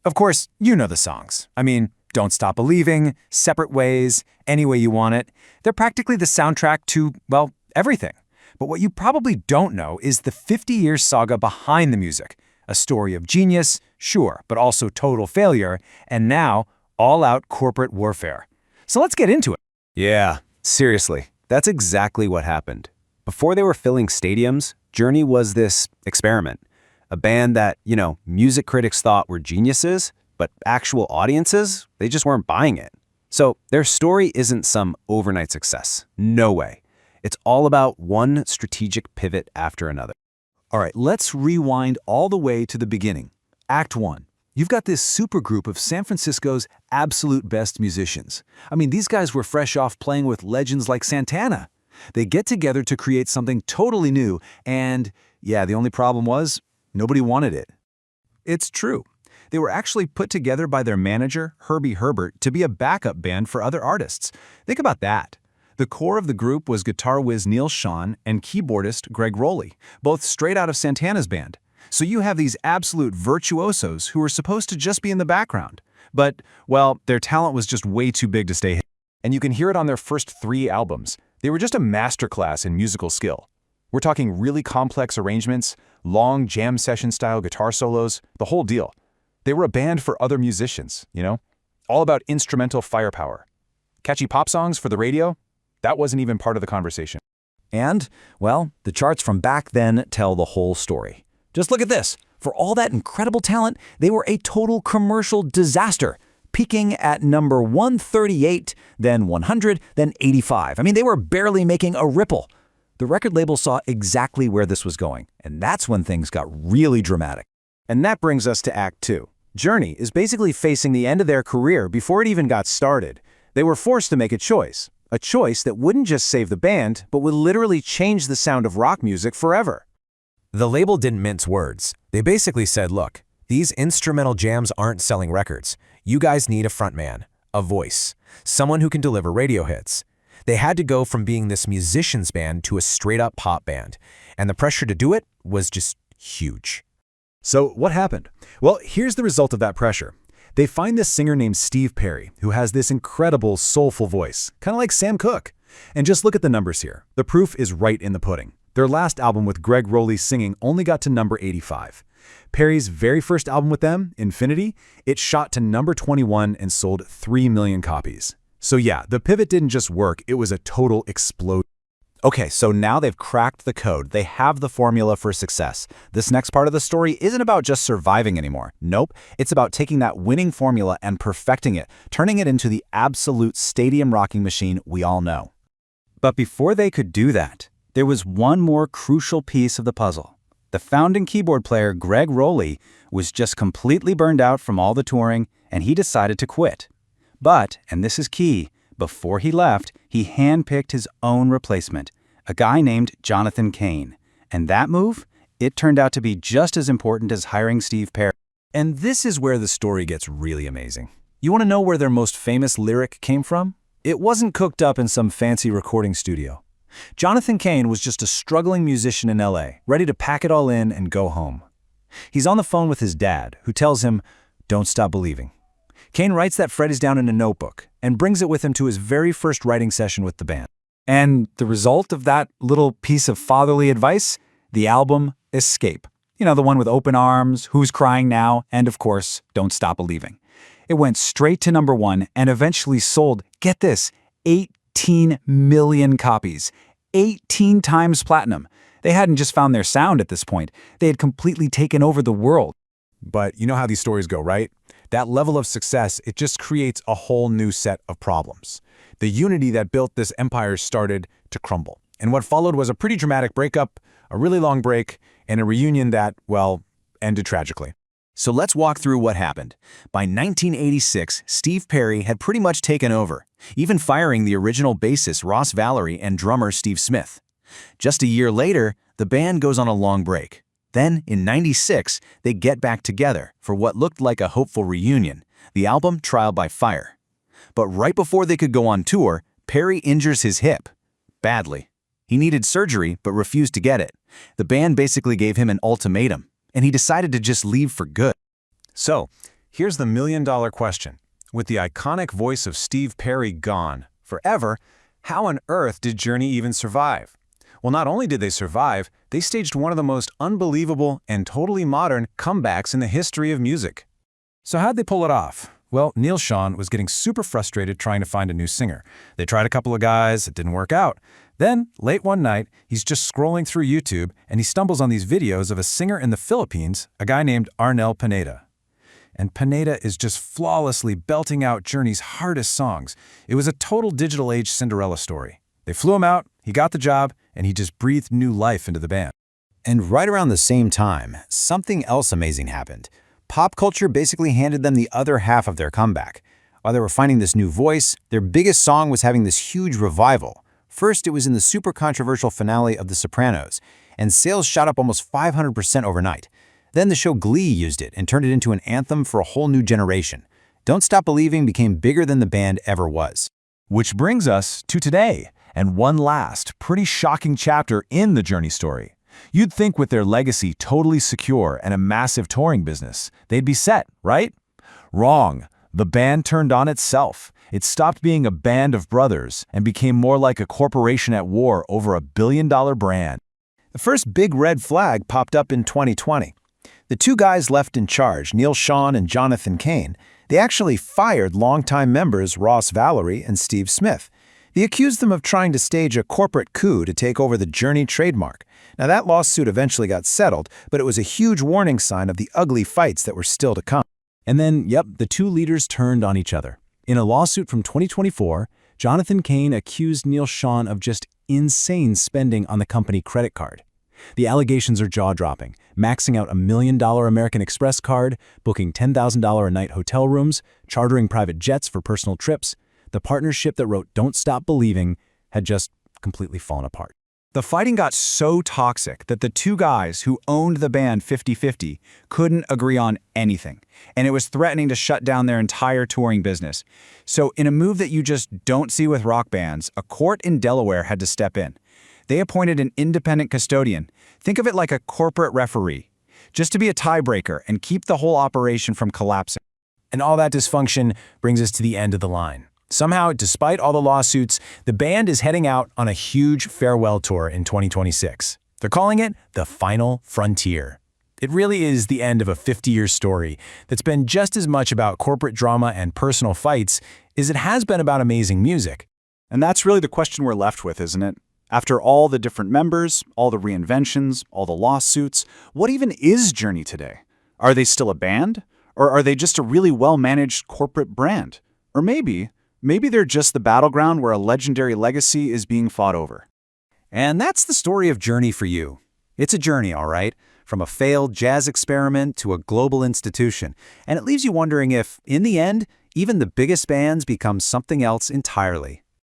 Of course, you know the songs. I mean, Don't Stop Believing, Separate Ways, Any Way You Want It. They're practically the soundtrack to, well, everything. But what you probably don't know is the 50-year saga behind the music. A story of genius, sure, but also total failure, and now all-out corporate warfare. So let's get into it. Yeah, seriously, that's exactly what happened. Before they were filling stadiums, Journey was this experiment. A band that, music critics thought were geniuses, but actual audiences, they just weren't buying it. So their story isn't some overnight success. No way. It's all about one strategic pivot after another. All right, let's rewind all the way to the beginning. Act 1. You've got this supergroup of San Francisco's absolute best musicians. I mean, these guys were fresh off playing with legends like Santana. They get together to create something totally new, and yeah, the only problem was, nobody wanted it. It's true. They were actually put together by their manager, Herbie Herbert, to be a backup band for other artists. Think about that. The core of the group was guitar whiz Neil Schon and keyboardist Greg Rowley, both straight out of Santana's band. So you have these absolute virtuosos who were supposed to just be in the background. But, well, their talent was just way too big to stay hidden. And you can hear it on their first 3 albums. They were just a masterclass in musical skill. We're talking really complex arrangements, long jam session-style guitar solos, the whole deal. They were a band for other musicians, all about instrumental firepower. Catchy pop songs for the radio? That wasn't even part of the conversation. And, well, the charts from back then tell the whole story. Just look at this. For all that incredible talent, they were a total commercial disaster, peaking at number 138, then 100, then 85. I mean, they were barely making a ripple. The record label saw exactly where this was going, and that's when things got really dramatic. And that brings us to Act 2. Journey is basically facing the end of their career before it even got started. They were forced to make a choice that wouldn't just save the band, but would literally change the sound of rock music forever. The label didn't mince words. They basically said, look, these instrumental jams aren't selling records. You guys need a frontman, a voice, someone who can deliver radio hits. They had to go from being this musicians band to a straight-up pop band, and the pressure to do it was just huge. So what happened? Well, here's the result of that pressure. They find this singer named Steve Perry, who has this incredible, soulful voice, kind of like Sam Cooke. And just look at the numbers here. The proof is right in the pudding. Their last album with Greg Rowley singing only got to number 85. Perry's very first album with them, Infinity, it shot to number 21 and sold 3 million copies. So yeah, the pivot didn't just work, it was a total explosion. Okay, so now they've cracked the code. They have the formula for success. This next part of the story isn't about just surviving anymore. Nope, it's about taking that winning formula and perfecting it, turning it into the absolute stadium rocking machine we all know. But before they could do that, there was one more crucial piece of the puzzle. The founding keyboard player, Greg Rowley, was just completely burned out from all the touring, and he decided to quit. But, and this is key, before he left, he handpicked his own replacement, a guy named Jonathan Cain. And that move, it turned out to be just as important as hiring Steve Perry. And this is where the story gets really amazing. You want to know where their most famous lyric came from? It wasn't cooked up in some fancy recording studio. Jonathan Cain was just a struggling musician in LA, ready to pack it all in and go home. He's on the phone with his dad, who tells him, "Don't stop believing." Cain writes that phrase down in a notebook and brings it with him to his very first writing session with the band. And the result of that little piece of fatherly advice? The album Escape. The one with Open Arms, Who's Crying Now, and of course, Don't Stop Believing. It went straight to number 1 and eventually sold, get this, 18 million copies. 18 times platinum. They hadn't just found their sound at this point. They had completely taken over the world. But you know how these stories go, right? That level of success, it just creates a whole new set of problems. The unity that built this empire started to crumble. And what followed was a pretty dramatic breakup, a really long break, and a reunion that, well, ended tragically. So let's walk through what happened. By 1986, Steve Perry had pretty much taken over, even firing the original bassist Ross Valerie and drummer Steve Smith. Just a year later, the band goes on a long break. Then, in '96, they get back together for what looked like a hopeful reunion, the album Trial by Fire. But right before they could go on tour, Perry injures his hip. Badly. He needed surgery, but refused to get it. The band basically gave him an ultimatum, and he decided to just leave for good. So, Here's the million-dollar question. With the iconic voice of Steve Perry gone forever, how on earth did Journey even survive? Well, not only did they survive, they staged one of the most unbelievable and totally modern comebacks in the history of music. So how'd they pull it off? Well, Neil Schon was getting super frustrated trying to find a new singer. They tried a couple of guys, it didn't work out. Then, late one night, he's just scrolling through YouTube and he stumbles on these videos of a singer in the Philippines, a guy named Arnel Pineda. And Pineda is just flawlessly belting out Journey's hardest songs. It was a total digital age Cinderella story. They flew him out, he got the job, and he just breathed new life into the band. And right around the same time, something else amazing happened. Pop culture basically handed them the other half of their comeback. While they were finding this new voice, their biggest song was having this huge revival. First, it was in the super controversial finale of The Sopranos, and sales shot up almost 500% overnight. Then the show Glee used it and turned it into an anthem for a whole new generation. Don't Stop Believin became bigger than the band ever was. Which brings us to today, and one last, pretty shocking chapter in the Journey story. You'd think with their legacy totally secure and a massive touring business, they'd be set, right? Wrong. The band turned on itself. It stopped being a band of brothers and became more like a corporation at war over a billion-dollar brand. The first big red flag popped up in 2020. The two guys left in charge, Neil Schon and Jonathan Cain, they actually fired longtime members Ross Valerie and Steve Smith. They accused them of trying to stage a corporate coup to take over the Journey trademark. Now that lawsuit eventually got settled, but it was a huge warning sign of the ugly fights that were still to come. And then, the two leaders turned on each other. In a lawsuit from 2024, Jonathan Cain accused Neil Schon of just insane spending on the company credit card. The allegations are jaw-dropping, maxing out a $1 million American Express card, booking $10,000 a night hotel rooms, chartering private jets for personal trips. The partnership that wrote Don't Stop Believin had just completely fallen apart. The fighting got so toxic that the two guys who owned the band 50-50 couldn't agree on anything, and it was threatening to shut down their entire touring business. So in a move that you just don't see with rock bands, a court in Delaware had to step in. They appointed an independent custodian. Think of it like a corporate referee, just to be a tiebreaker and keep the whole operation from collapsing. And all that dysfunction brings us to the end of the line. Somehow, despite all the lawsuits, the band is heading out on a huge farewell tour in 2026. They're calling it The Final Frontier. It really is the end of a 50-year story that's been just as much about corporate drama and personal fights as it has been about amazing music. And that's really the question we're left with, isn't it? After all the different members, all the reinventions, all the lawsuits, what even is Journey today? Are they still a band? Or are they just a really well-managed corporate brand? Or maybe they're just the battleground where a legendary legacy is being fought over. And that's the story of Journey for you. It's a journey, all right, from a failed jazz experiment to a global institution. And it leaves you wondering if, in the end, even the biggest bands become something else entirely.